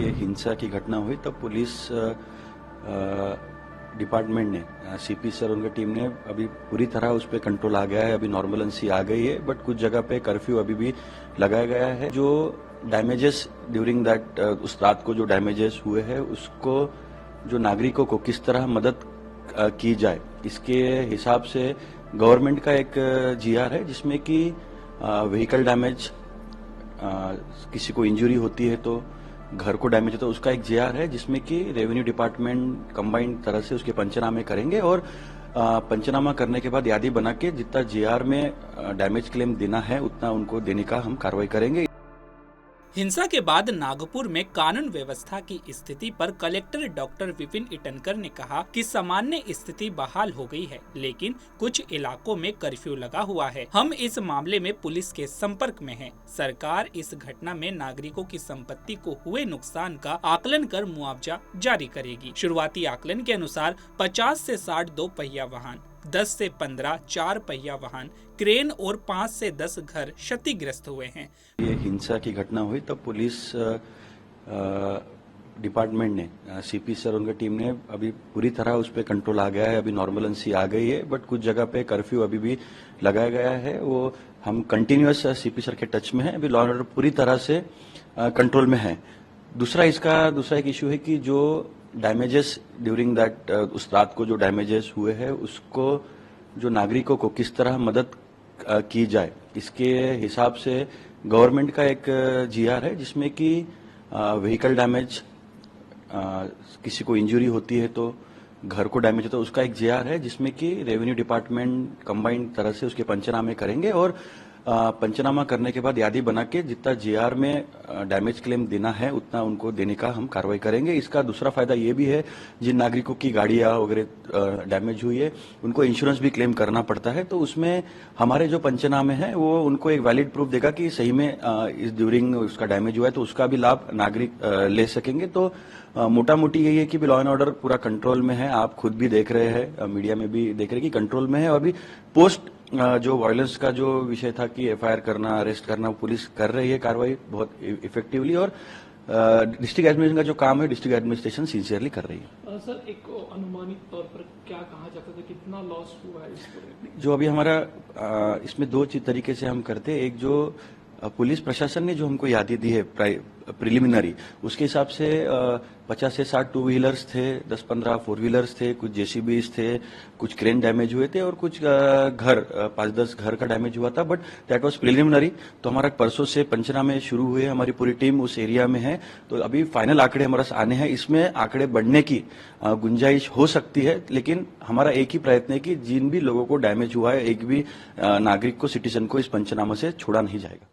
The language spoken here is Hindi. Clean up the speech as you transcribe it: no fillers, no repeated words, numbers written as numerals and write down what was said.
ये हिंसा की घटना हुई तब पुलिस डिपार्टमेंट ने सीपी सर उनकी टीम ने अभी पूरी तरह उस पर कंट्रोल आ गया है। अभी नॉर्मलेंसी आ गई है, बट कुछ जगह पे कर्फ्यू अभी भी लगाया गया है। जो डैमेजेस ड्यूरिंग दैट उस रात को जो डैमेजेस हुए हैं उसको जो नागरिकों को किस तरह मदद की जाए, इसके हिसाब से गवर्नमेंट का एक जीआर है जिसमें कि व्हीकल डैमेज, किसी को इंजरी होती है तो घर को डैमेज होता है, उसका एक जेआर है जिसमें कि रेवेन्यू डिपार्टमेंट कंबाइंड तरह से उसके पंचनामे करेंगे और पंचनामा करने के बाद यादी बना के जितना जेआर में डैमेज क्लेम देना है उतना उनको देने का हम कार्रवाई करेंगे। हिंसा के बाद नागपुर में कानून व्यवस्था की स्थिति पर कलेक्टर डॉक्टर विपिन इटनकर ने कहा कि सामान्य स्थिति बहाल हो गई है, लेकिन कुछ इलाकों में कर्फ्यू लगा हुआ है। हम इस मामले में पुलिस के संपर्क में हैं। सरकार इस घटना में नागरिकों की संपत्ति को हुए नुकसान का आकलन कर मुआवजा जारी करेगी। शुरुआती आकलन के अनुसार 50 से 60 दो पहिया वाहन, 10 से 15 चार पहिया वाहन, क्रेन और 5 से 10 घर क्षतिग्रस्त हुए हैं। ये हिंसा की घटना हुई तब पुलिस डिपार्टमेंट ने सीपी सर उनकी टीम ने अभी पूरी तरह उस पर कंट्रोल आ गया है। अभी नॉर्मलेंसी आ गई है, बट कुछ जगह पे कर्फ्यू अभी भी लगाया गया है। वो हम कंटिन्यूअस सीपी सर के टच में है। अभी लॉ एंड ऑर्डर पूरी तरह से कंट्रोल में है। दूसरा एक इशू है कि जो डैमेजेस ड्यूरिंग दैट उस रात को जो डैमेजेस हुए हैं उसको जो नागरिकों को किस तरह मदद की जाए, इसके हिसाब से गवर्नमेंट का एक जीआर है जिसमें कि व्हीकल डैमेज, किसी को इंजरी होती है तो घर को डैमेज होता है, उसका एक जेआर है जिसमें कि रेवेन्यू डिपार्टमेंट कंबाइंड तरह से उसके पंचनामे करेंगे और पंचनामा करने के बाद यादी बना के जितना जेआर में डैमेज क्लेम देना है उतना उनको देने का हम कार्रवाई करेंगे। इसका दूसरा फायदा ये भी है, जिन नागरिकों की गाड़ियां वगैरह डैमेज हुई है उनको इंश्योरेंस भी क्लेम करना पड़ता है, तो उसमें हमारे जो पंचनामे हैं वो उनको एक वैलिड प्रूफ देगा कि सही में इस ड्यूरिंग उसका डैमेज हुआ है, तो उसका भी लाभ नागरिक ले सकेंगे। तो मोटा मोटी यही है कि लॉ एंड ऑर्डर पूरा कंट्रोल में है। आप खुद भी देख रहे हैं, मीडिया में भी देख रहे हैं कि कंट्रोल में है। और अभी पोस्ट जो वायलेंस का जो विषय था कि एफआईआर करना, अरेस्ट करना, पुलिस कर रही है कार्रवाई बहुत इफेक्टिवली और डिस्ट्रिक्ट एडमिनिस्ट्रेशन का जो काम है डिस्ट्रिक्ट एडमिनिस्ट्रेशन सिंसियरली कर रही है। सर, एक अनुमानित तौर पर क्या कहा जाता था, कितना लॉस हुआ है इसको? जो अभी हमारा इसमें दो तरीके से हम करते हैं। एक जो पुलिस प्रशासन ने जो हमको यादी दी है प्रिलिमिनरी, उसके हिसाब से 50 से 60 टू व्हीलर्स थे, 10-15 फोर व्हीलर्स थे, कुछ जेसीबीज थे, कुछ क्रेन डैमेज हुए थे और कुछ घर 5-10 घर का डैमेज हुआ था, बट दैट वाज प्रिलिमिनरी। तो हमारा परसों से पंचनामे शुरू हुए, हमारी पूरी टीम उस एरिया में है, तो अभी फाइनल आंकड़े हमारे आने हैं। इसमें आंकड़े बढ़ने की गुंजाइश हो सकती है, लेकिन हमारा एक ही प्रयत्न है कि जिन भी लोगों को डैमेज हुआ है, एक भी नागरिक को, सिटीजन को इस पंचनामा से छोड़ा नहीं जाएगा।